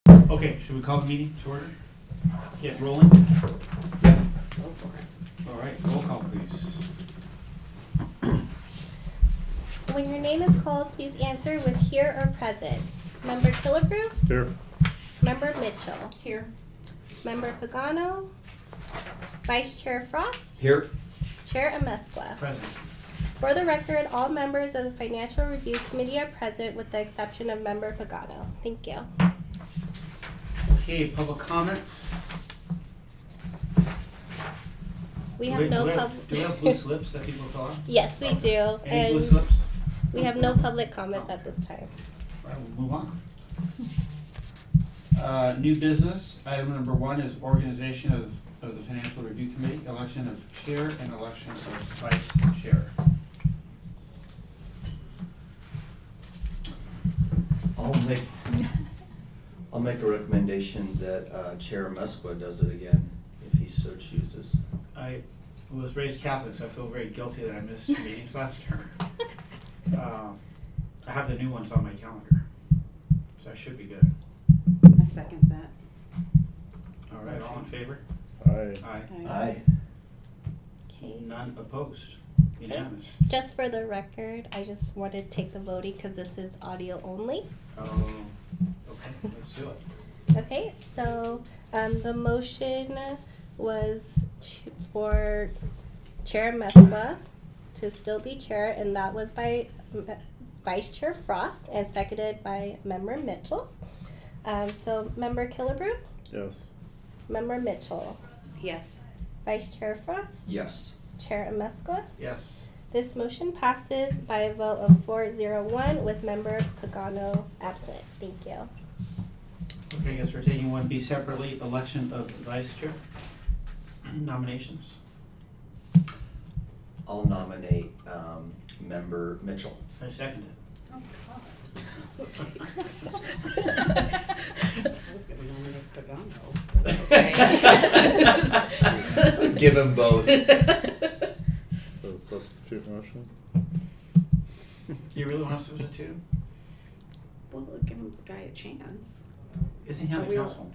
Okay, should we call the meeting to order? Get rolling? Yep. All right, roll call please. When your name is called, please answer with here or present. Member Killebrew? Here. Member Mitchell? Here. Member Pagano? Vice Chair Frost? Here. Chair Amesqua? Present. For the record, all members of the Financial Review Committee are present with the exception of Member Pagano. Thank you. Okay, public comments? We have no Do public. we have blue slips that people fill out? Yes, we do. Any blue And slips? we have no public comments at this time. All right, we'll move on. New business, item number 1 is organization of the Financial Review Committee, election of chair and election of vice chair. I'll make a recommendation that Chair Amesqua does it again, if he so chooses. I was raised Catholic, so I feel very guilty that I missed 2 meetings last term. I have the new ones on my calendar, so I should be good. I second that. All right, all in favor? Aye. Aye. Aye. Okay. None opposed? Unanimous? Just for the record, I just wanted to take the voting because this is audio only. Oh, okay, let's do it. Okay, so the motion was for Chair Mesqua to still be chair, and that was by Vice Chair Frost and seconded by Member Mitchell. So Member Killebrew, Yes. Member Mitchell, Yes. Vice Chair Frost, Yes. Chair Amesqua. Yes. This motion passes by a vote of 4-0-1 with Member Pagano absent. Thank you. Okay, I guess we're taking 1B separately, election of vice chair. Nominations? I'll nominate Member Mitchell. I second it. I was gonna nominate Pagano. Okay. Give him both. So substitute motion? You really want to substitute? Well, give him the guy a chance. Isn't he on the we all- council?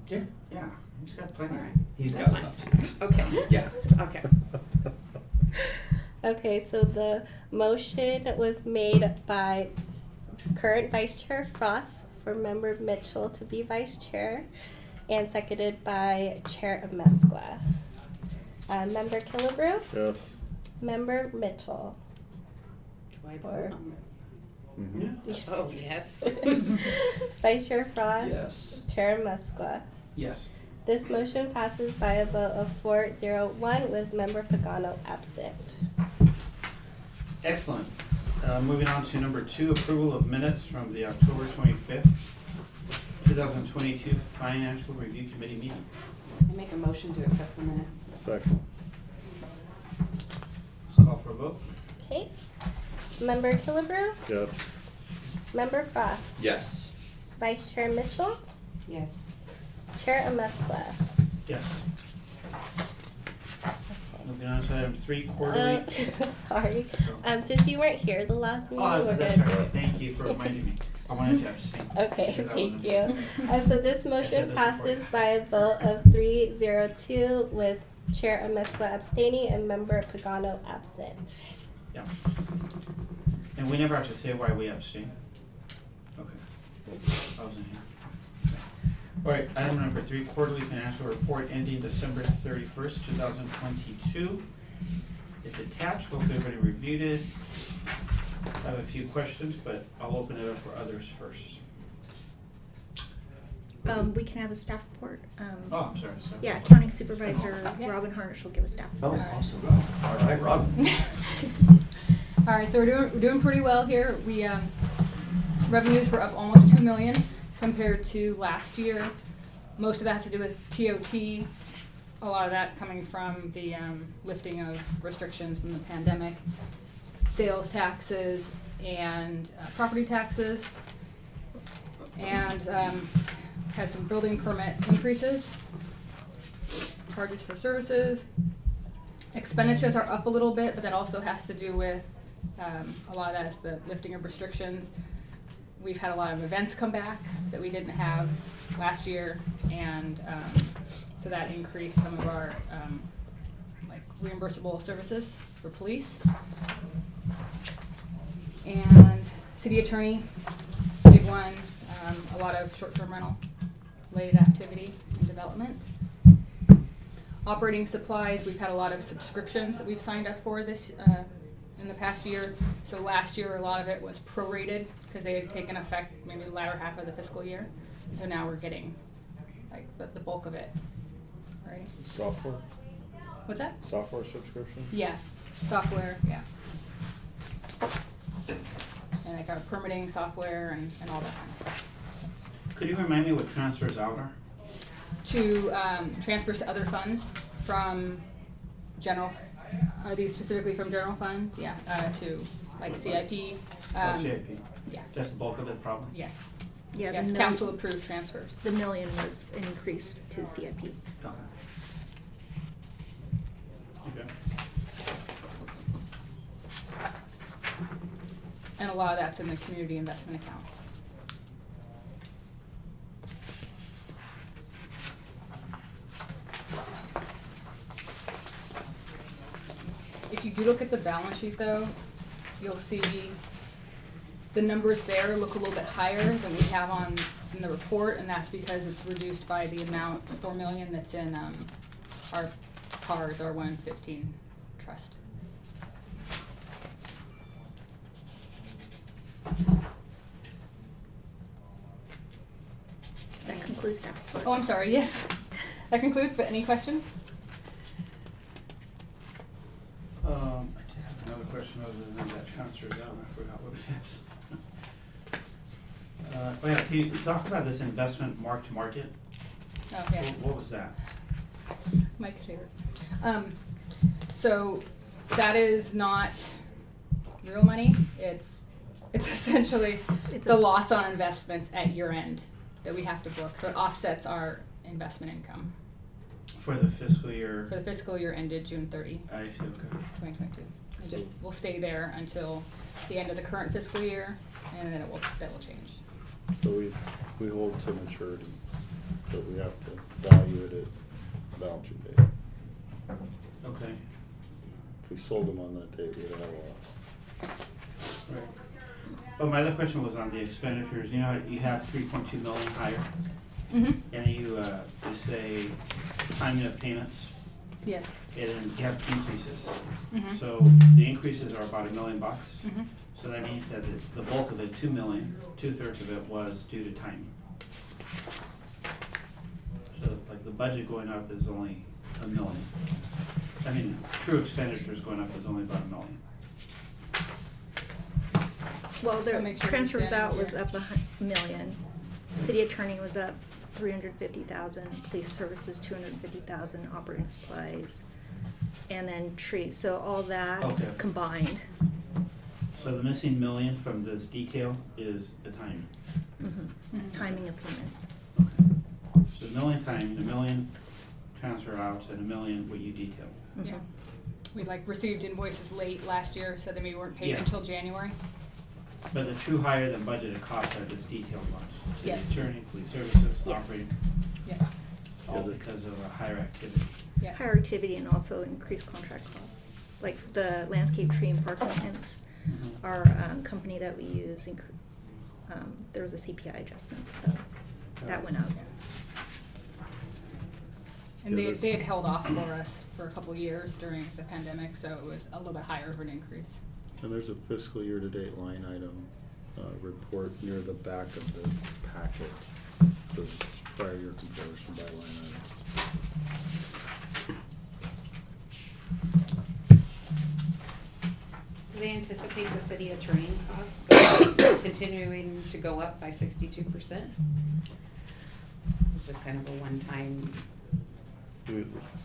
Yeah. Yeah, he's got plenty. Alright. He's That's got fine. enough. Okay. Yeah. Okay. Okay, so the motion was made by current Vice Chair Frost for Member Mitchell to be Vice Chair and seconded by Chair Amesqua. Member Killebrew, Yes. Member Mitchell, Do I Or- vote on Mm-hmm. it? Oh, yes. Vice Chair Frost, Yes. Chair Amesqua. Yes. This motion passes by a vote of 4-0-1 with Member Pagano absent. Excellent. Moving on to number 2, approval of minutes from the October 25th, 2022 Financial Review Committee meeting. I make a motion to accept the minutes. Second. Let's call for a vote. Okay. Member Killebrew, Yes. Member Frost, Yes. Vice Chair Mitchell, Yes. Chair Amesqua. Yes. Moving on to item 3, quarterly. Sorry. Since you weren't here the last meeting, Oh, we're that's gonna do right. it. Thank you for reminding me. I wanted to abstain. Okay, Because I thank wasn't you. here. So this said motion this passes before. by a vote of 3-0-2 with Chair Amesqua abstaining and Member Pagano absent. Yeah. And we never have to say why we abstain. Okay. I wasn't here. All right, item number 3, quarterly financial report ending December 31st, 2022. It's attached, hopefully everybody reviewed it. I have a few questions, but I'll open it up for others first. We can have a staff report. Oh, I'm sorry. Yeah, accounting supervisor Robin Harnish will give a staff Oh, report. awesome. All right, Rob. All right, so we're doing pretty well here. We revenues were up almost 2 million compared to last year. Most of that has to do with TOT. A lot of that coming from the lifting of restrictions from the pandemic, sales taxes, and property taxes, and had some building permit increases, charges for services. Expenditures are up a little bit, but that also has to do with a lot of that is the lifting of restrictions. we've had a lot of events come back that we didn't have last year, and so that increased some of our like reimbursable services for police. And city attorney, big one, a lot of short-term rental related activity and development. Operating supplies, we've had a lot of subscriptions that we've signed up for this in the past year. So last year, a lot of it was prorated because they had taken effect maybe the latter half of the fiscal year. So now we're getting like the bulk of it, right? Software? What's that? Software subscription? Yeah, software, yeah. And like our permitting software and all that kind of stuff. Could you remind me what transfers out are? To transfers to other funds from general, are these specifically from general fund? Yeah, to like CIP. CIP. Yeah, That's the bulk of it, probably? yes. Yeah, Yes, the council approved transfers. The million was increased to CIP. Okay. Okay. And a lot of that's in the community investment account. If you do look at the balance sheet though, you'll see the numbers there look a little bit higher than we have in the report, and that's because it's reduced by the amount, 4 million, that's in our PARS, our 115 trust. That concludes staff report. Oh, I'm sorry, yes. That concludes, but any questions? I did have another question other than that transfers out, I forgot what it is. Oh yeah, can you talk about this investment mark to market? Oh, yeah. What was that? Mike's favorite. So that is not real money. It's essentially It's the a- loss on investments at year end that we have to book. So it offsets our investment income For the fiscal year? for the fiscal year ended June 30, I see, okay. 2022. It just will stay there until the end of the current fiscal year, and then that will change. So we hold to maturity, but we have to value it at balance sheet date. Okay, If we sold them on that date, we'd have a loss. right. Oh, my other question was on the expenditures. You know, you have 3.2 million higher, Mm-hmm. and you say timing of payments, Yes. and then you have increases. Mm-hmm. So the increases are about $1 million. Mm-hmm. So that means that the bulk of it, 2 million, 2/3 of it was due to timing. So like the budget going up is only $1 million. I mean, true expenditures going up is only about $1 million. Well, their That makes your transfers out understanding was up $1 million. City attorney was up 350,000, police services 250,000, operating supplies, and then tree. So all that Okay. combined. So the missing $1 million from this detail is the timing. Mhm. Timing of payments. So $1 million timing, $1 million transfer out, and $1 million what you detailed. Yeah. We received invoices late last year, so then we weren't paid Yeah. until January. But the true higher than budgeted costs are this detailed ones. Yes. City attorney, police services, Yes. operating, Yeah. all Yeah, the- because of a higher activity. Yeah. Higher activity and also increased contract costs. Like the landscape tree and park maintenance, Mhm. our company that we use, there was a CPI adjustment, so that went up. And Yeah, they had held off for us for a couple years during the pandemic, so it was a little bit higher of an increase. And there's a fiscal year-to-date line item report near the back of the packet, the prior year comparison by line item. Do they anticipate the city attorney costs continuing to go up by 62%? It's just kind of a one-time.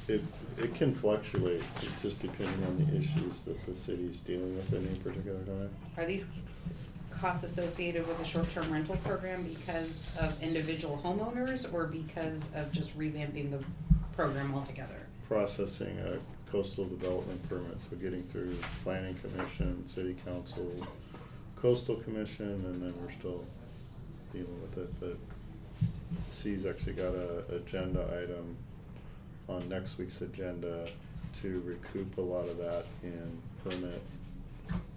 It can fluctuate, just depending on the issues that the city's dealing with at any particular time. Are these costs associated with the short-term rental program because of individual homeowners or because of just revamping the program altogether? Processing a coastal development permit, so getting through planning commission, city council, coastal commission, and then we're still dealing with it, but C's actually got a agenda item on next week's agenda to recoup a lot of that in permit.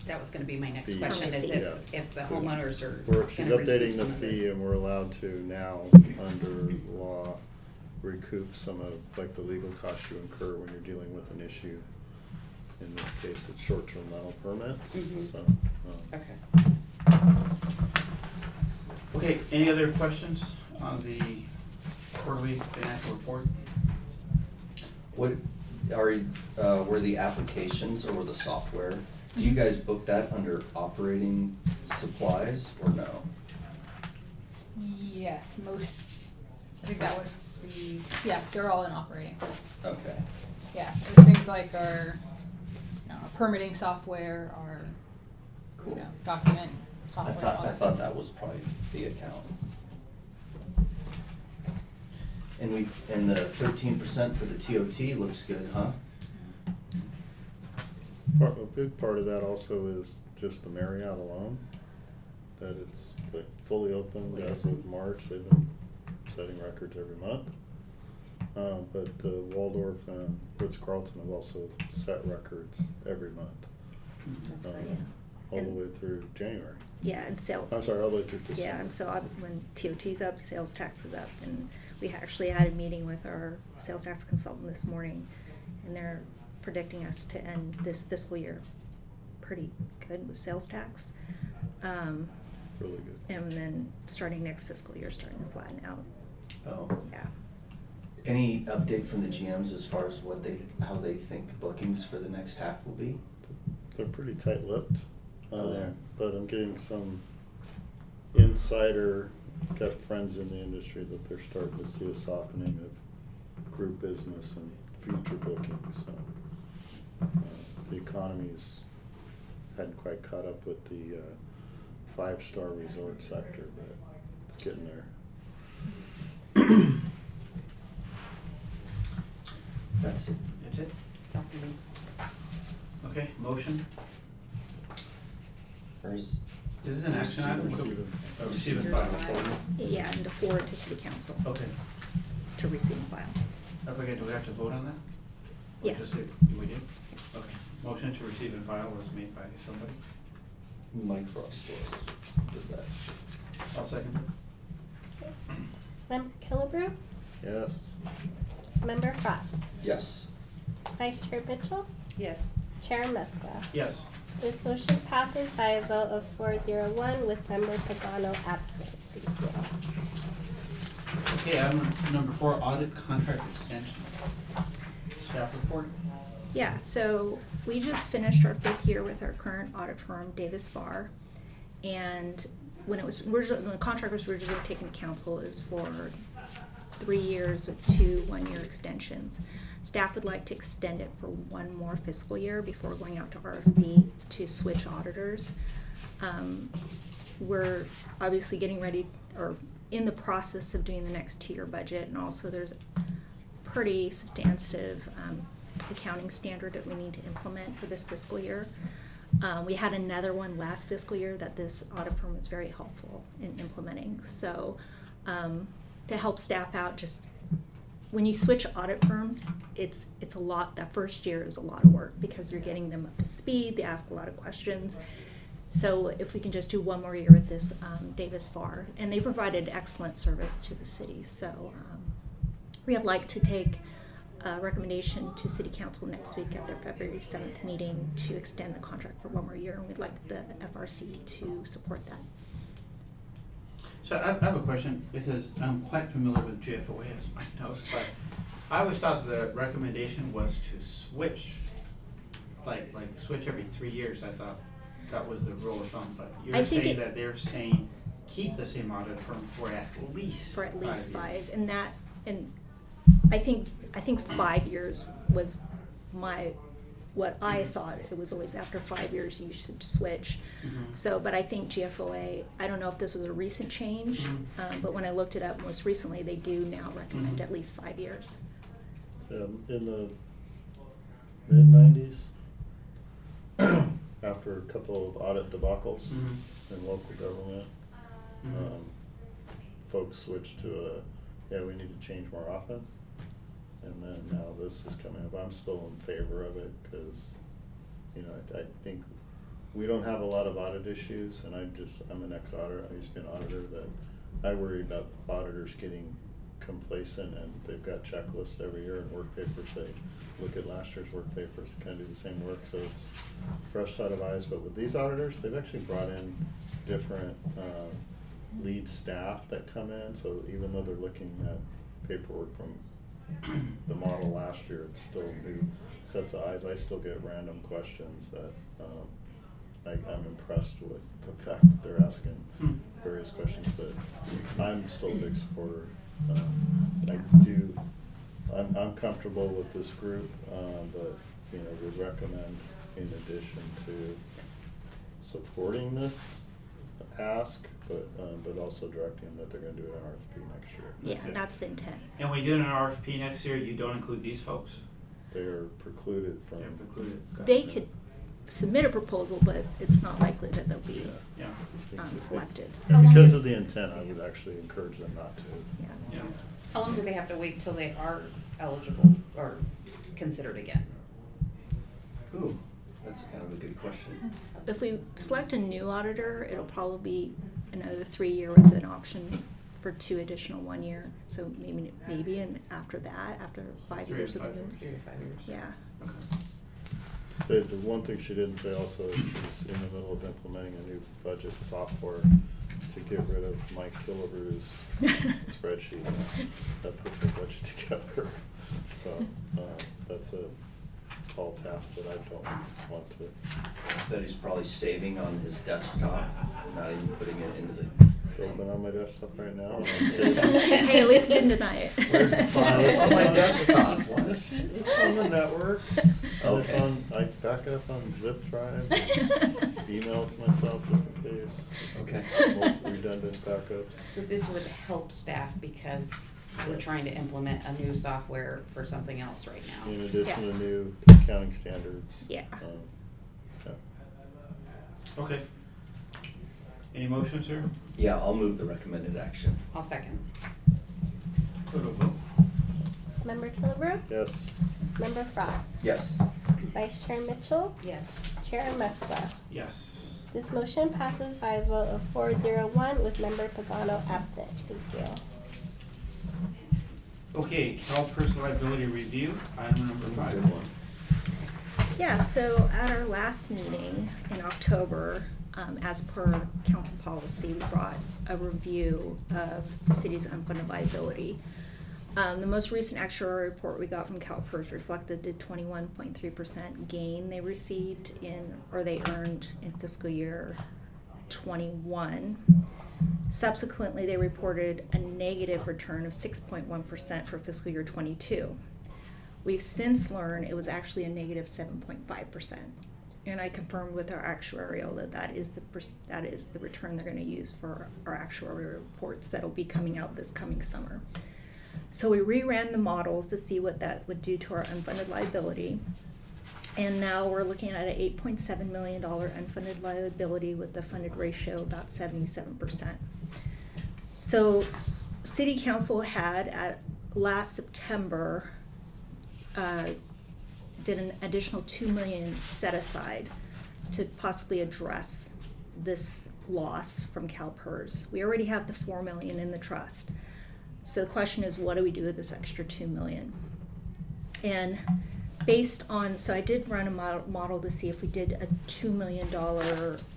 That was gonna be my next Fees. question, is Yeah. if the homeowners are She's gonna recoup updating the some of fee this. and we're allowed to now, under law, recoup some of, like, the legal costs you incur when you're dealing with an issue. In this case, it's short-term rental permits, Mhm. so. Okay. Okay, any other questions on the quarterly financial report? What were the applications or the software? Do you guys book that under operating supplies or no? Yes, most, I think that was yeah, they're all in operating. Okay. Yeah, there's things like our, our permitting software, our, Cool. document I software. all thought that. that was probably the account. And the 13% for the TOT looks good, huh? A big part of that also is just the Marriott alone, that it's like fully opened as of March. They've been setting records every month. But the Waldorf and Ritz-Carlton have also set records every month, That's um, right, yeah. all the And- way through January. Yeah, and I'm sorry, all the way through December. Yeah, and so when TOT's up, sales tax is up, and we actually had a meeting with our sales tax consultant this morning, and they're predicting us to end this fiscal year pretty good with sales tax. Really good. And then starting next fiscal year, starting to flatten out, Oh. yeah. Any update from the GMs as far as how they think bookings for the next half will be? They're pretty tight-lipped. Oh, they are. But I'm getting some insider, got friends in the industry that they're starting to see a softening of group business and future bookings, so. The economy's hadn't quite caught up with the five-star resort sector, but it's getting there. That's it. That's it? That's all for me. Okay, motion? Or is This is an action item? What do we- Receive and file. Yeah, and to forward to city council Okay. to receive and file. I forget, do we have to vote on that? Or Yes. just we did? Okay. Motion to receive and file was made by somebody. Mike Frost did that. I'll second it. Member Killebrew? Yes. Member Frost? Yes. Vice Chair Mitchell? Yes. Chair Muska? Yes. This motion passes by a vote of 401 with Member Pagano absent. Thank you. Okay, item number 4, audit contract extension. Staff report? Yeah, so we just finished our 5th year with our current audit firm, Davis Farr. And when the contract was originally taken to council, is for 3 years with 2 one-year extensions. Staff would like to extend it for 1 more fiscal year before going out to RFP to switch auditors. We're obviously getting ready, or in the process of doing the next 2-year budget, and also there's pretty substantive accounting standard that we need to implement for this fiscal year. We had another one last fiscal year that this audit firm was very helpful in implementing. So to help staff out, just when you switch audit firms, it's a lot. That first year is a lot of work because you're getting them up to speed. They ask a lot of questions. So if we can just do 1 more year with this Davis Farr, and they provided excellent service to the city. So we would like to take a recommendation to City Council next week at their February 7th meeting to extend the contract for 1 more year, and we'd like the FRC to support that. So I have a question, because I'm quite familiar with GFOA, as Mike knows, but I always thought the recommendation was to switch, like switch every 3 years. I thought that was the rule of thumb, but I you're think saying it- that they're saying keep the same audit firm for at least 5 For at least years. 5, and I think 5 years was what I thought. It was always after 5 years you should switch. Mhm. So, but I think GFOA, I don't know if this was a recent change, Mhm. but when I looked it up most recently, they do now recommend Mhm. at least 5 years. In the mid-90s, after a couple of audit debacles Mhm. in local government, Mhm. folks switched to we need to change more often. And then now this is coming up. I'm still in favor of it because, I think we don't have a lot of audit issues, and I'm an ex-auditor. I used to be an auditor that I worry about auditors getting complacent, and they've got checklists every year and work papers. They look at last year's work papers, kind of do the same work, so it's fresh set of eyes. But with these auditors, they've actually brought in different lead staff that come in, so even though they're looking at paperwork from the model last year, it's still new sets of eyes. I still get random questions that I'm impressed with the fact that they're asking various questions, but I'm still a big supporter. I'm comfortable with this group, but would recommend, in addition to supporting this ask, but also directing that they're going to do an RFP next year. Yeah, Okay. that's the intent. And when you do an RFP next year, you don't include these folks? They are precluded from. They're precluded. They could submit a proposal, but it's not likely that they'll be Yeah, selected. And because of the intent, I would actually encourage them not to. Yeah. yeah. How long do they have to wait till they are eligible or considered again? Ooh, that's kind of a good question. If we select a new auditor, it'll probably be another 3 year with an option for 2 additional 1 year. So maybe and after that, after 5 3 years to with a 5 new. years. 3 to 5 years. Yeah. Okay. The one thing she didn't say also is she's in the middle of implementing a new budget software to get rid of Mike Killiver's spreadsheets that puts her budget together. So that's a tall task that I don't want to. That he's probably saving on his desktop, not even putting it into the. It's open on my desktop right now. Hey, at least you didn't deny it. Where's the file? It's on my desktop. What? It's on the network. And it's Okay. I back it up on zip drive, email it to myself just in case. Okay. Multiple redundant backups. So this would help staff because we're trying to implement a new software for something else right now. In addition to Yes. new accounting standards. Yeah. Yeah. Okay. Any motion, sir? Yeah, I'll move the recommended action. I'll second. Go to vote. Member Killebrew? Yes. Member Frost? Yes. Vice Chair Mitchell? Yes. Chair Mesbah? Yes. This motion passes by a vote of 401 with Member Pagano absent. Thank you. Okay, CalPERS liability review, item number 5. Good one. Yeah, so at our last meeting in October, as per council policy, we brought a review of the city's unfunded liability. The most recent actuarial report we got from CalPERS reflected the 21.3% gain they received they earned in fiscal year 21. Subsequently, they reported a negative return of 6.1% for fiscal year 22. We've since learned it was actually a negative 7.5%. And I confirmed with our actuarial that is the return they're going to use for our actuarial reports that'll be coming out this coming summer. So we reran the models to see what that would do to our unfunded liability. And now we're looking at an $8.7 million unfunded liability with the funded ratio about 77%. So City Council had at last September did an additional $2 million set aside to possibly address this loss from CalPERS. We already have the $4 million in the trust. So the question is, what do we do with this extra $2 million? And based on, so I did run a model to see if we did a $2 million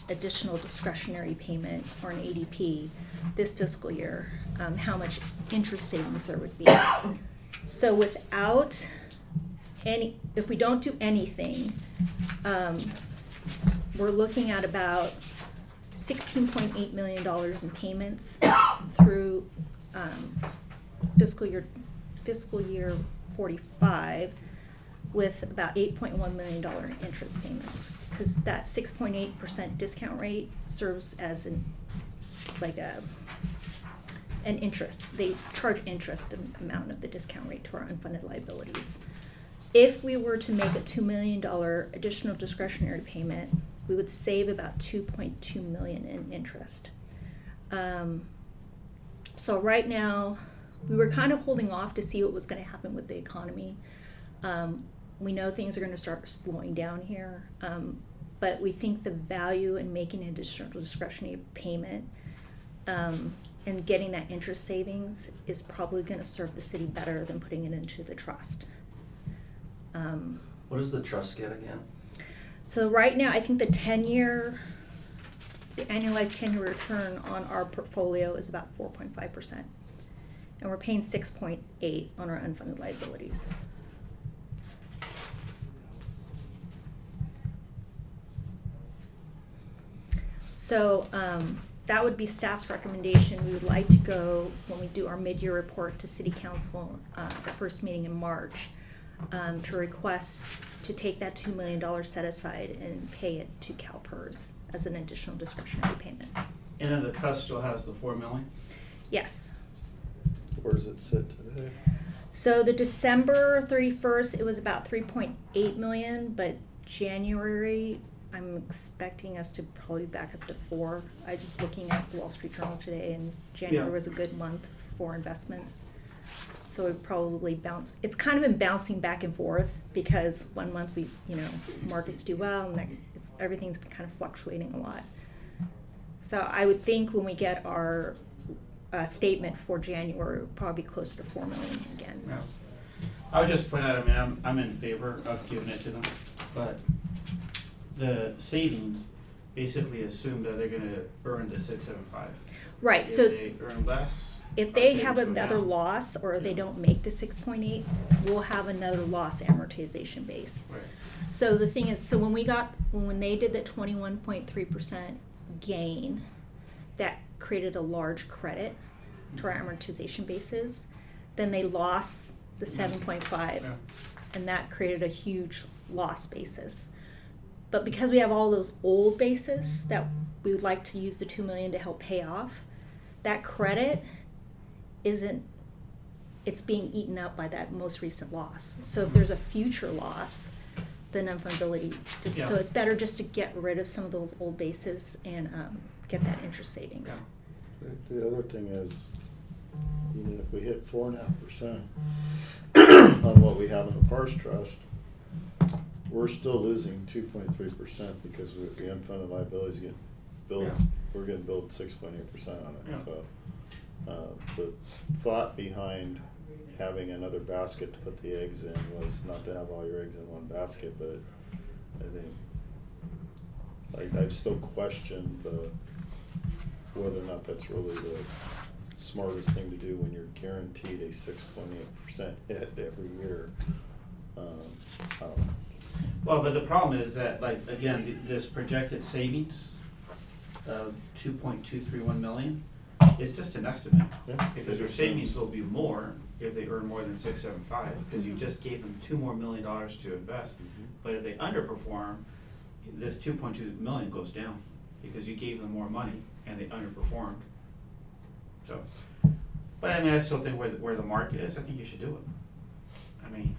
additional discretionary payment or an ADP this fiscal year, how much interest savings there would be. So without if we don't do anything, we're looking at about $16.8 million in payments through fiscal year 45, with about $8.1 million in interest payments, because that 6.8% discount rate serves as an interest. They charge interest amount of the discount rate to our unfunded liabilities. If we were to make a $2 million additional discretionary payment, we would save about $2.2 million in interest. So right now, we were kind of holding off to see what was going to happen with the economy. We know things are going to start slowing down here, but we think the value in making an additional discretionary payment and getting that interest savings is probably going to serve the city better than putting it into the trust. What does the trust get again? So right now, I think the annualized 10-year return on our portfolio is about 4.5%. And we're paying 6.8 on our unfunded liabilities. So that would be staff's recommendation. We would like to go, when we do our mid-year report to City Council, the first meeting in March, to request to take that $2 million set aside and pay it to CalPERS as an additional discretionary payment. And then the trust still has the 4 million? Yes. Where does it sit today? So the December 31st, it was about 3.8 million, but January, I'm expecting us to probably back up to 4. I just looking at the Wall Street Journal today, and January Yeah. was a good month for investments. So it probably bounced. It's kind of been bouncing back and forth because one month markets do well, and everything's been kind of fluctuating a lot. So I would think when we get our statement for January, we'll probably be closer to 4 million again. Yeah. I would just point out, I mean, I'm in favor of giving it to them, but the savings basically assume that they're gonna earn the 675. Right. If so they earn less, if our they savings have go another down. loss or they Yeah. don't make the 6.8, we'll have another loss amortization base. Right. So the thing is, when they did the 21.3% gain, that created a large credit to our amortization bases. Then they lost the 7.5, Yeah. and that created a huge loss basis. But because we have all those old bases that we would like to use the 2 million to help pay off, that credit it's being eaten up by that most recent loss. So if there's a future loss, then unfundability. Yeah. So it's better just to get rid of some of those old bases and get that interest savings. Yeah. The other thing is, even if we hit 4.5% on what we have in the PARS trust, we're still losing 2.3% because the unfunded liabilities get billed. Yeah. We're getting billed 6.8% on it. Yeah. So the thought behind having another basket to put the eggs in was not to have all your eggs in one basket, but I think I still question whether or not that's really the smartest thing to do when you're guaranteed a 6.8% hit every year. I don't know. Well, but the problem is that, like, again, this projected savings of 2.231 million is just an estimate. Yeah. Because your savings will be more if they earn more than 675, because you just gave them $2 more million to invest. But if they underperform, this 2.2 million goes down because you gave them more money and they underperformed. So, but I mean, I still think where the market is, I think you should do it. I mean,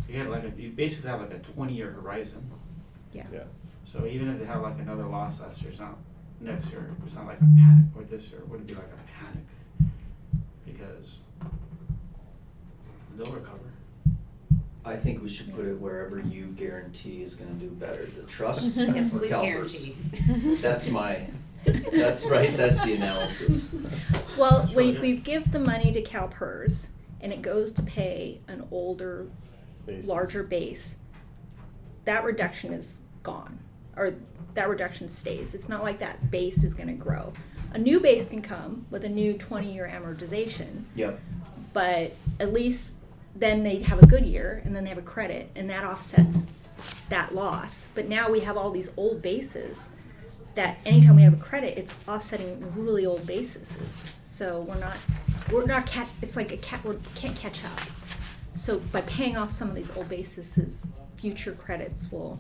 you basically have like a 20-year horizon. Yeah. Yeah. So even if they have like another loss last year, it's not next year, it's not like a panic, or this year, it wouldn't be like a panic, because they'll recover. I think we should put it wherever you guarantee is gonna do better, the trust Yes, or please CalPERS. guarantee. That's right, that's the analysis. Well, Sure, if yeah. we give the money to CalPERS and it goes to pay an older, Basis. larger base, that reduction is gone, or that reduction stays. It's not like that base is gonna grow. A new base can come with a new 20-year amortization, Yep. but at least then they'd have a good year and then they have a credit and that offsets that loss. But now we have all these old bases that anytime we have a credit, it's offsetting really old bases. So it's like we can't catch up. So by paying off some of these old bases, future credits will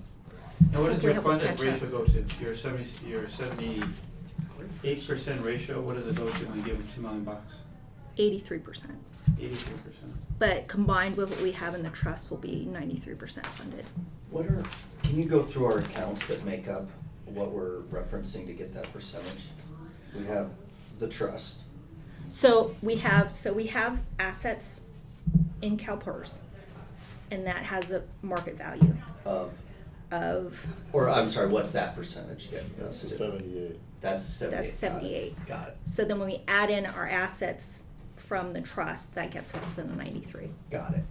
Now, what does hopefully your help us funded catch ratio up. go to? Your 78% ratio, what does it go to when you give them $2 million? 83%. 83%. But combined with what we have in the trust will be 93% funded. Can you go through our accounts that make up what we're referencing to get that percentage? We have the trust, So we have assets in CalPERS, and that has a market value of. Or I'm sorry, what's that percentage get? That's the 78. That's 78. That's 78. Got it. So then when we add in our assets from the trust, that gets us to the 93. Got it.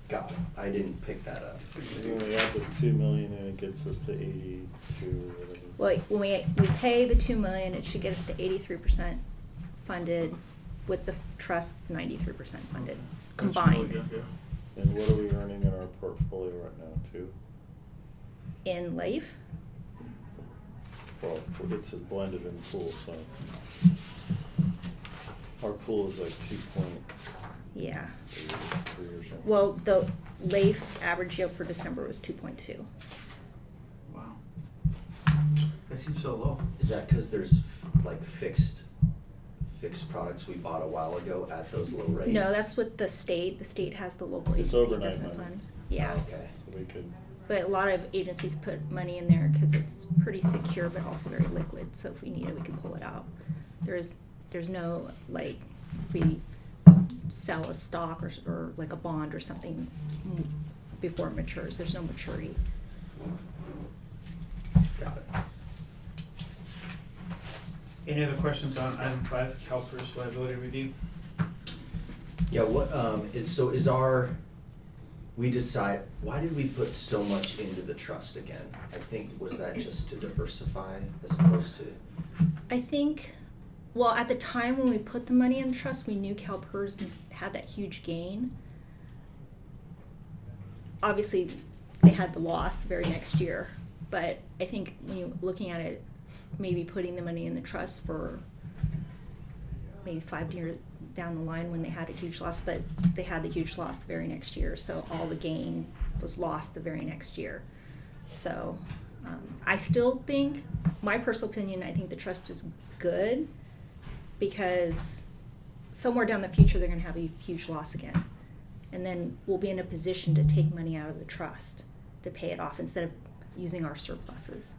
Got it. I didn't pick that up. And when we add the 2 million in, it gets us to 82 or whatever. Well, when we pay the 2 million, it should get us to 83% funded, with the trust 93% funded combined. And what are we earning in our portfolio right now, too? In Leif, Well, it's a blended in pool, so. Our pool is like 2.83 yeah. or something. Well, the Leif average yield for December was 2.2. Wow. That seems so low. Is that because there's like fixed products we bought a while ago at those low rates? No, that's what the state has the local It's agency overnight investment money. funds. Yeah. Okay. So we could, But a lot of agencies put money in there because it's pretty secure, but also very liquid. So if we need it, we can pull it out. There's no, like, if we sell a stock or like a bond or something before it matures, there's no maturity. Got it. Any other questions on item 5, CalPERS liability review? Yeah, we decide, why did we put so much into the trust again? I think, was that just to diversify as opposed to? I think, well, at the time when we put the money in the trust, we knew CalPERS had that huge gain. Obviously, they had the loss the very next year, but I think when you're looking at it, maybe putting the money in the trust for maybe 5 years down the line when they had a huge loss, but they had the huge loss the very next year, so all the gain was lost the very next year. So I still think, my personal opinion, I think the trust is good, because somewhere down the future they're going to have a huge loss again, and then we'll be in a position to take money out of the trust to pay it off instead of using our surpluses,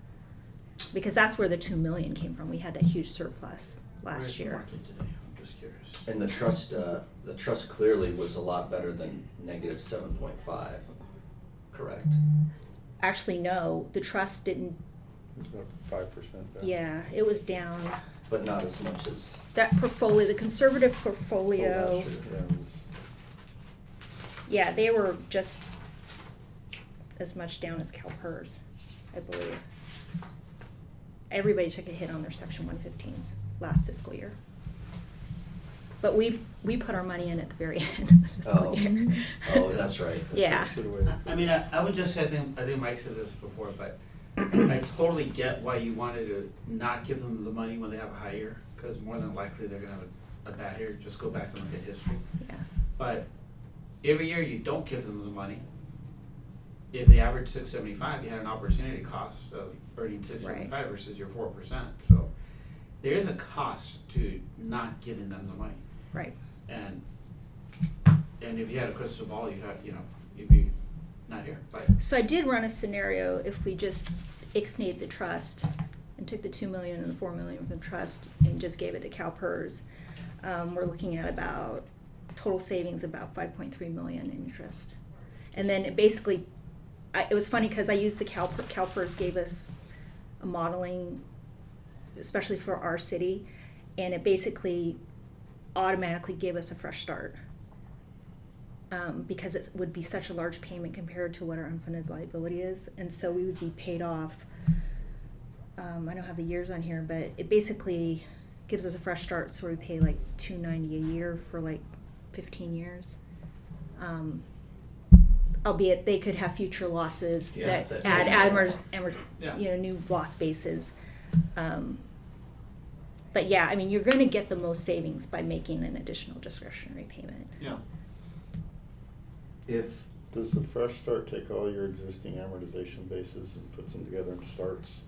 because that's where the 2 million came from. We had that huge surplus Where's last the year. market today? I'm just curious. And the trust clearly was a lot better than negative 7.5, correct? Actually, no, the trust didn't. it's about 5% down. Yeah, it was down. But not as much as, That portfolio, the conservative Oh, portfolio, last year, yeah, it was- yeah, they were just as much down as CalPERS, I believe. Everybody took a hit on their Section 115s last fiscal year. But we put our money in at the very end of the fiscal Oh. year. oh, that's right. Yeah. Should've waited. I mean, I would just say, I think Mike said this before, but I totally get why you wanted to not give them the money when they have a high year, because more than likely they're gonna have a bad year. Just go back and look at history. Yeah. But every year you don't give them the money, if they average 675, you had an opportunity cost of earning 675 versus your 4%. So there is a cost to not giving them the money. Right. And if you had a crystal ball, you'd be not here. But So I did run a scenario if we just ixnayed the trust and took the 2 million and the 4 million from the trust and just gave it to CalPERS. We're looking at about total savings about 5.3 million in interest. And then it basically, it was funny because I used the CalPERS gave us a modeling, especially for our city, and it basically automatically gave us a fresh start. Because it would be such a large payment compared to what our unfunded liability is, and so we would be paid off. I don't have the years on here, but it basically gives us a fresh start, so we pay like $290 a year for like 15 years. Albeit they could have future losses Yeah, that that add changes. Yeah. new loss bases. But yeah, I mean, you're going to get the most savings by making an additional discretionary payment. yeah, Does the fresh start take all your existing amortization bases and puts them together and starts?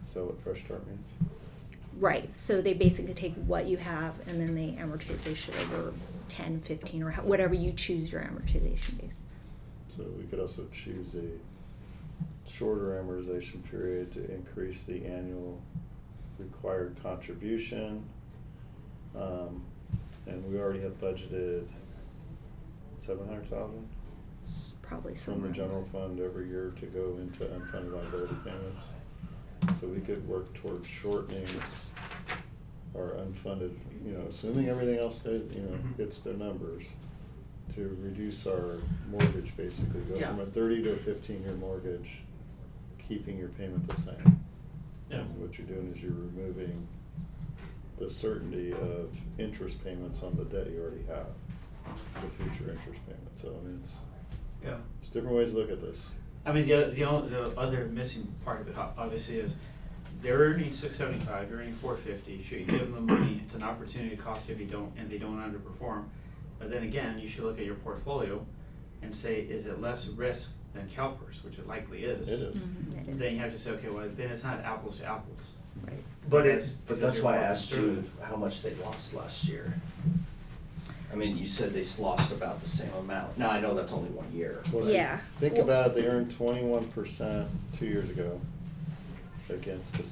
Is that what fresh start means? Right, so they basically take what you have and then they amortization over 10, 15, or whatever you choose your amortization base. So we could also choose a shorter amortization period to increase the annual required contribution. And we already have budgeted 700,000 It's probably from somewhere. the general fund every year to go into unfunded liability payments. So we could work towards shortening our unfunded, assuming everything else that, Mhm. hits their numbers, to reduce our mortgage, basically, go Yeah. from a 30 to a 15-year mortgage, keeping your payment the same. Yeah. And what you're doing is you're removing the certainty of interest payments on the debt you already have, the future interest payments. So, I mean, it's Yeah. different ways to look at this. I mean, the other missing part of it obviously is they're earning $675, you're earning $450. Should you give them the money? It's an opportunity cost if you don't, and they don't underperform. But then again, you should look at your portfolio and say, is it less risk than CalPERS, which it likely is. It is. Mhm, it Then you is. have to say, okay, well, then it's not apples to apples. Right. But Because that's you're why I more asked you conservative. how much they lost last year. I mean, you said they lost about the same amount. Now, I know that's only 1 year. Well, Yeah. Think Well- about it, they earned 21% 2 years ago against the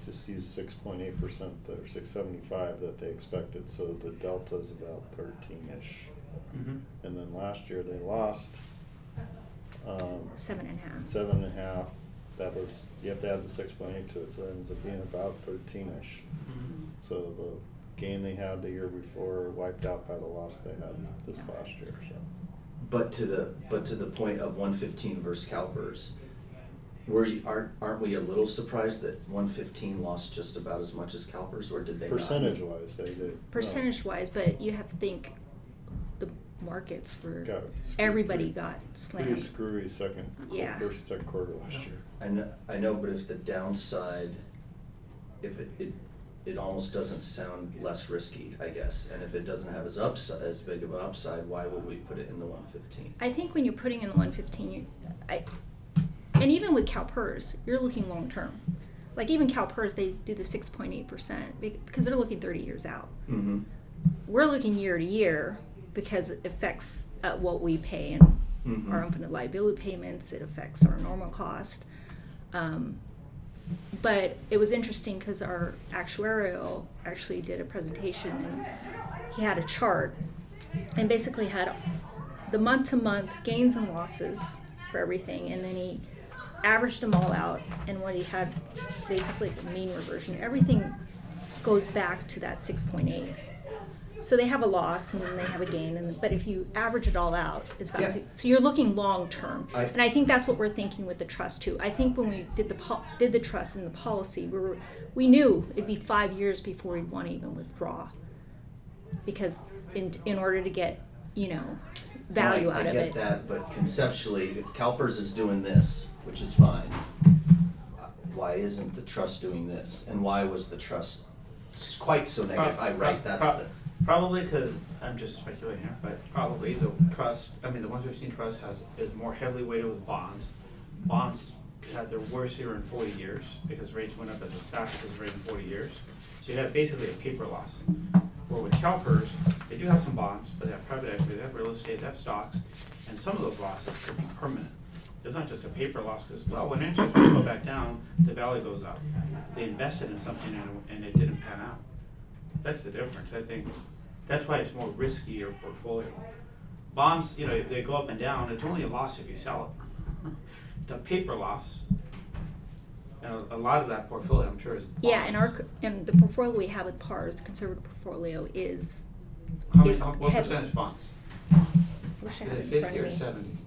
just use 6.8% or 675 that they expected, so the delta's about 13-ish. Mhm. And then last year they lost, 7.5. 7.5, that was, you have to add the 6.8 to it, so it ends up being about 13-ish. Mhm. So the gain they had the year before wiped out by the loss they had this last year, so. But to the point of 115 versus CalPERS, aren't we a little surprised that 115 lost just about as much as CalPERS, or did they not? Percentage-wise, they did. No. Percentage-wise, but you have to think the markets for Got it. everybody got Pretty slammed. screwy Yeah. first, second quarter last year. I know, but if the downside, if it almost doesn't sound less risky, I guess. And if it doesn't have as big of an upside, why would we put it in the 115? I think when you're putting in the 115, and even with CalPERS, you're looking long term. Like even CalPERS, they do the 6.8% because they're looking 30 years out. Mm-hmm. We're looking year to year because it affects what we pay and Mhm. our unfunded liability payments. It affects our normal cost. But it was interesting because our actuarial actually did a presentation and he had a chart and basically had the month-to-month gains and losses for everything, and then he averaged them all out, and what he had basically the mean reversion. Everything goes back to that 6.8. So they have a loss and then they have a gain, but if you average it all out, it's about Yeah. so you're looking long term. I- And I think that's what we're thinking with the trust too. I think when we did the trust and the policy, we knew it'd be 5 years before we'd want to even withdraw, because in order to get value out I of get it. that, but conceptually, if CalPERS is doing this, which is fine, why isn't the trust doing this? And why was the trust quite so negative? Probably because, I'm just speculating here, but probably the 115 trust is more heavily weighted with bonds. Bonds had their worst year in 40 years because rates went up as fast as rate in 40 years. So you have basically a paper loss. Where with CalPERS, they do have some bonds, but they have private equity, they have real estate, they have stocks, and some of those losses could be permanent. It's not just a paper loss, because, well, when interest rates go back down, the value goes up. They invested in something and it didn't pan out. That's the difference. I think that's why it's more risky, your portfolio. Bonds, they go up and down. It's only a loss if you sell it. The paper loss, and a lot of that portfolio, I'm sure, is bonds. Yeah, and the portfolio we have with PARS, the conservative portfolio, is What heavy. percentage bonds? I wish I Is had it it in front 50 of or me. 70?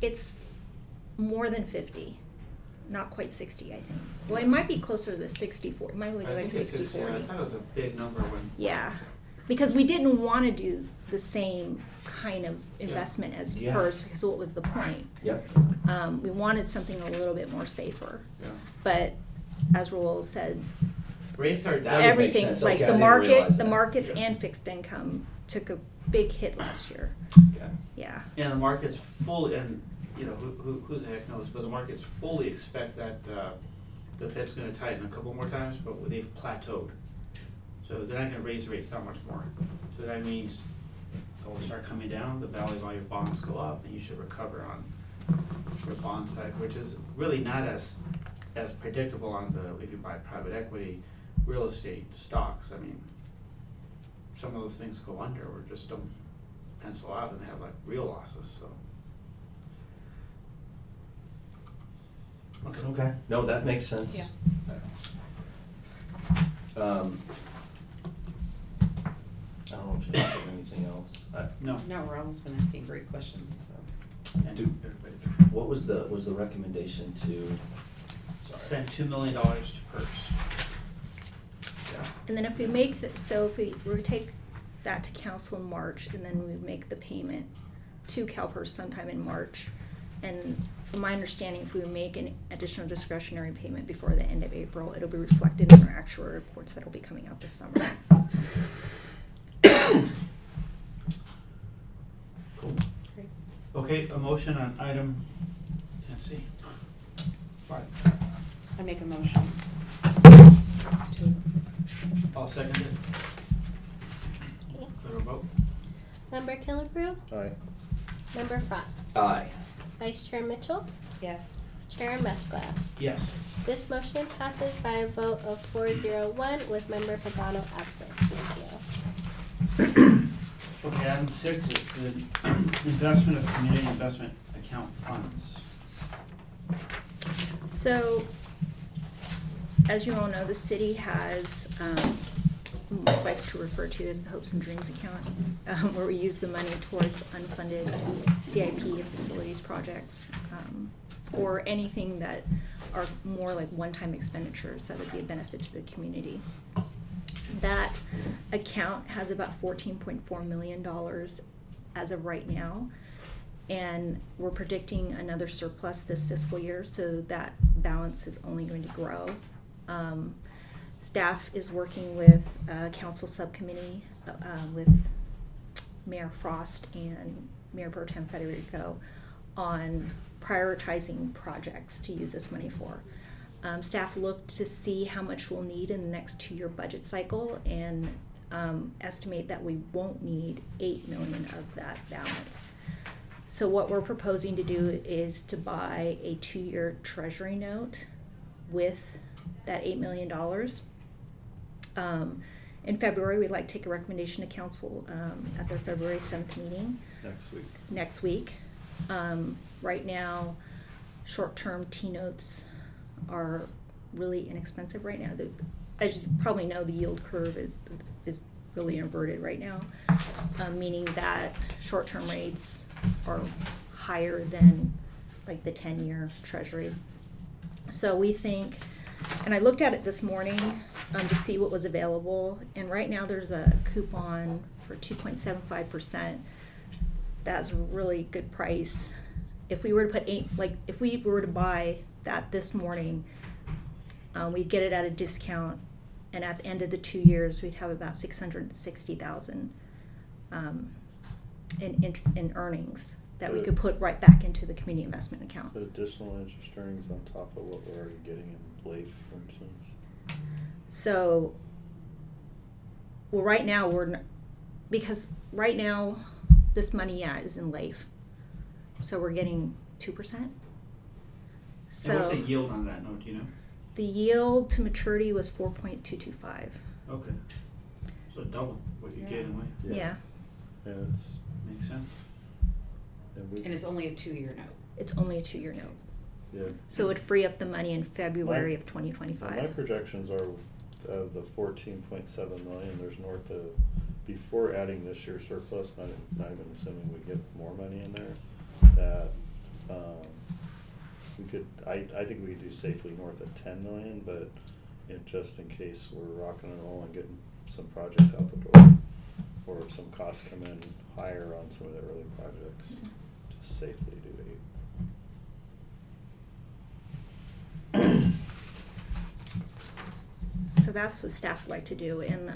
It's more than 50, not quite 60, I think. Well, it might be closer to the 64. It might be I like think it's 60, 60. I 40. thought it was a big number when. Yeah, because we didn't want to do the same kind of investment as Yeah. PERS, because what was the point? Yep. We wanted something a little bit more safer. Yeah. But as Roel said, Rates are. That would make everything, sense. like Okay, I the didn't market, realize the that. markets Yeah. and fixed income took a big hit last year. Okay. Yeah. And the market's fully, and who the heck knows, but the markets fully expect that the Fed's gonna tighten a couple more times, but they've plateaued. So they're not gonna raise rates that much more. So that means they'll start coming down, the value of all your bonds go up, and you should recover on your bond side, which is really not as predictable if you buy private equity real estate stocks, I mean, some of those things go under or just don't pencil out and they have like real losses, so. Okay. Okay, no, that makes sense. Yeah. I don't know if you have anything else. No. No, we're almost been asking great questions, so. And Do- everybody What was the recommendation to, sorry. send $2 million to PERS. Yeah. And then if we make, so if we were to take that to council in March, and then we make the payment to CalPERS sometime in March, and from my understanding, if we make an additional discretionary payment before the end of April, it'll be reflected in our actual reports that'll be coming out this summer. Cool. Great. Okay, a motion on item, let's see, 5. I make a motion to, I'll second it. Okay. Go to a vote. Member Killebrew, Aye. Member Frost, Aye. Vice Chair Mitchell, yes. Chair Mescla. Yes. This motion passes by a vote of 401 with Member Pagano absent. Thank you. Okay, item 6 is the investment of community investment account funds. So, as you all know, the city has, what likes to refer to as the Hopes and Dreams account, where we use the money towards unfunded CIP and facilities projects, or anything that are more like one-time expenditures that would be a benefit to the community. That account has about $14.4 million as of right now, and we're predicting another surplus this fiscal year, so that balance is only going to grow. Staff is working with council subcommittee with Mayor Frost and Mayor Pro Tem Federico on prioritizing projects to use this money for. Staff looked to see how much we'll need in the next 2-year budget cycle and estimate that we won't need $8 million of that balance. So what we're proposing to do is to buy a 2-year treasury note with that $8 million. In February, we'd like to take a recommendation to council at their February 7th meeting next week. Right now, short-term T-notes are really inexpensive right now. As you probably know, the yield curve is really inverted right now, meaning that short-term rates are higher than like the 10-year treasury. So we think, and I looked at it this morning to see what was available, and right now there's a coupon for 2.75%. That's a really good price. If we were to put if we were to buy that this morning, we'd get it at a discount, and at the end of the 2 years, we'd have about $660,000 in earnings that we could put right back into the community investment account. The additional interest earnings on top of what we're already getting in LAIF, for instance. So, well, right now because right now this money is in LAIF, so we're getting 2%. And So what's the yield on that note, do you know? the yield to maturity was 4.225. Okay. So double what you get in life. Yeah, And it's, Makes sense. And it's only a 2-year note. it's only a 2-year note, yeah. so it would free up the money in February of My 2025. projections are of the 14.7 million, there's north of, before adding this year's surplus, not even assuming we get more money in there, that, we could, I think we could do safely north of 10 million, but just in case we're rocking and rolling, getting some projects out the door, or if some costs come in higher on some of the early projects, just safely do 8. So that's what staff would like to do, and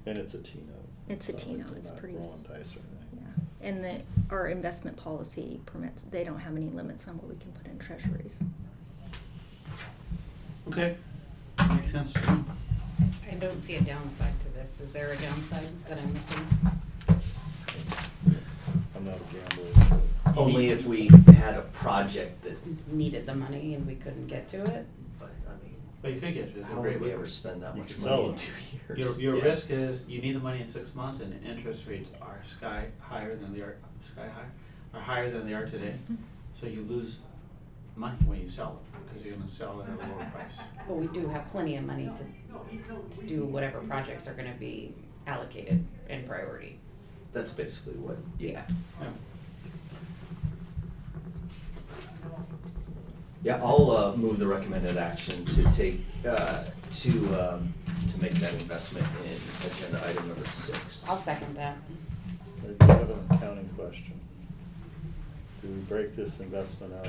And it's a T-note. It's a not like T-note, we're it's not pretty- rolling dice or anything. yeah, and our investment policy permits, they don't have any limits on what we can put in treasuries. Okay. Makes sense. I don't see a downside to this. Is there a downside that I'm missing? I'm not a gambler, so. Only if we had a project that, Needed the money and we couldn't get to it? but I mean, But you could get it. How would we ever spend that You much could money sell in it. 2 years? Your Yeah. risk is you need the money in 6 months and the interest rates are higher than they are higher than they are today. So you lose money when you sell it because you're gonna sell it at a lower price. But we do have plenty of money to do whatever projects are gonna be allocated in priority. That's basically what, yeah. Yeah. Yeah, I'll move the recommended action to take, to make that investment in agenda item number 6. I'll second that. I do have an accounting question. Do we break this investment out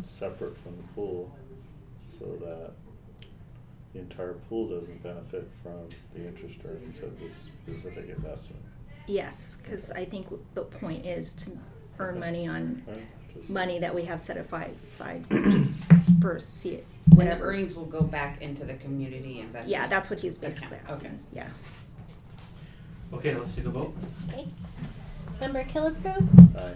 separate from the pool so that the entire pool doesn't benefit from the interest earnings of this specific investment? Yes, because I think the point is to earn money on Right? Just- money that we have set aside, which is for see it, And the whatever. earnings will go back into the community investment. Yeah, that's what he was basically account. asking. Okay. Yeah. Okay, let's take a vote. Okay. Member Killebrew, Aye.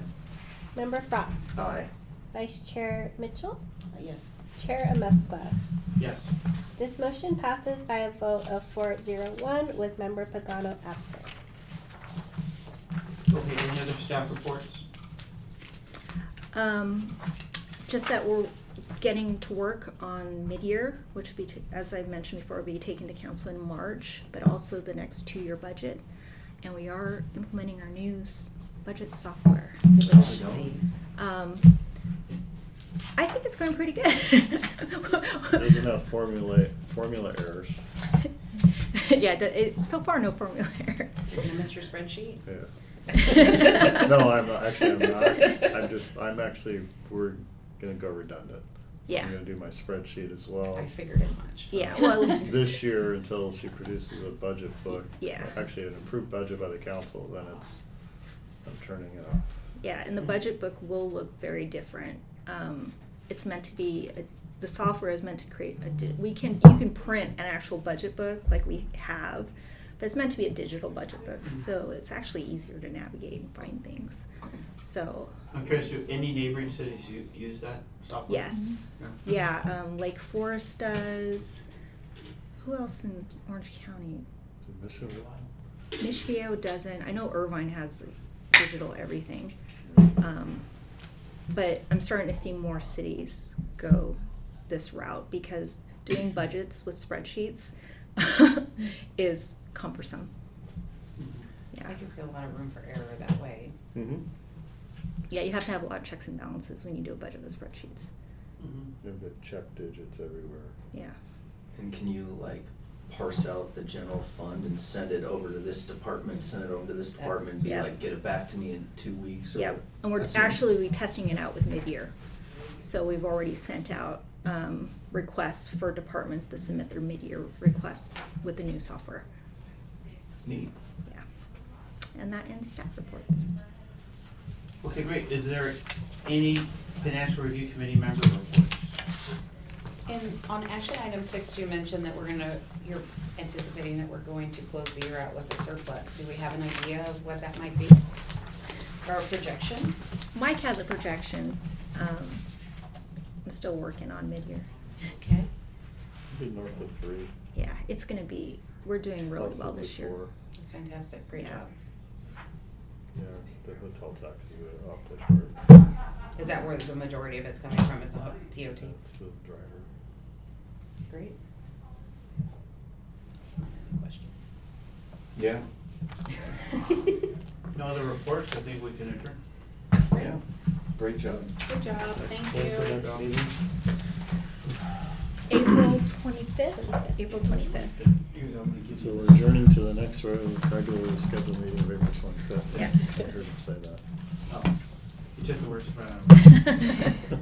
Member Frost, Aye. Vice Chair Mitchell, Yes. Chair Amescla. Yes. This motion passes by a vote of 4-0-1 with Member Pagano absent. Okay, any other staff reports? Just that we're getting to work on mid-year, which will be, as I mentioned before, will be taken to council in March, but also the next 2-year budget. And we are implementing our new budget software. Oh, we don't? I think it's going pretty good. Doesn't have formula errors. Yeah, so far no formula errors. You missed your spreadsheet? Yeah. No, I'm not. We're gonna go redundant. So Yeah. I'm gonna do my spreadsheet as well. I figured as much. Yeah, well, This year, until she produces a budget book. Yeah. Actually, an approved budget by the council, then I'm turning it off. yeah, and the budget book will look very different. It's meant to be, the software is meant to create you can print an actual budget book like we have, but it's meant to be a digital budget book, so it's actually easier to navigate and find things. So, I'm curious, do any neighboring cities use that software? yes. Yeah. Yeah, Lake Forest does. Who else in Orange County? Mission. Michio doesn't. I know Irvine has like, digital everything. But I'm starting to see more cities go this route because doing budgets with spreadsheets is cumbersome. Yeah. I can see a lot of room for error that way. Mm-hmm. Yeah, you have to have a lot of checks and balances when you do a budget with spreadsheets. Mhm. You've got check digits everywhere. Yeah. And can you like parse out the general fund and send it over to this department, send it over to this department, and be yeah. like, get it back to me in 2 weeks? Or Yeah, and we're that's actually testing it out with mid-year. So we've already sent out requests for departments to submit their mid-year requests with the new software. neat. Yeah. And that ends staff reports. Okay, great. Is there any financial review committee member reports? And on action item 6, you mentioned that you're anticipating that we're going to close the year out with a surplus. Do we have an idea of what that might be? Or a projection? Mike has a projection. I'm still working on mid-year. Okay. Be north of 3. Yeah, it's gonna be, we're doing really well possibly this year. 4. That's fantastic. Great Yeah. job. Yeah, the hotel taxes are off the charts. Is that where the majority of it's coming from, is the TOT? That's the driver. Great. Question. Yeah. No other reports? I think we can adjourn. Yeah. Great job. Good job, thank When's the you. next meeting? April 25th? April 25th. Here you go, I'm gonna give So you we're this. adjourning to the next regularly scheduled meeting of April 25th. Yeah. I heard him say that. Oh, you took the words right out of my mouth.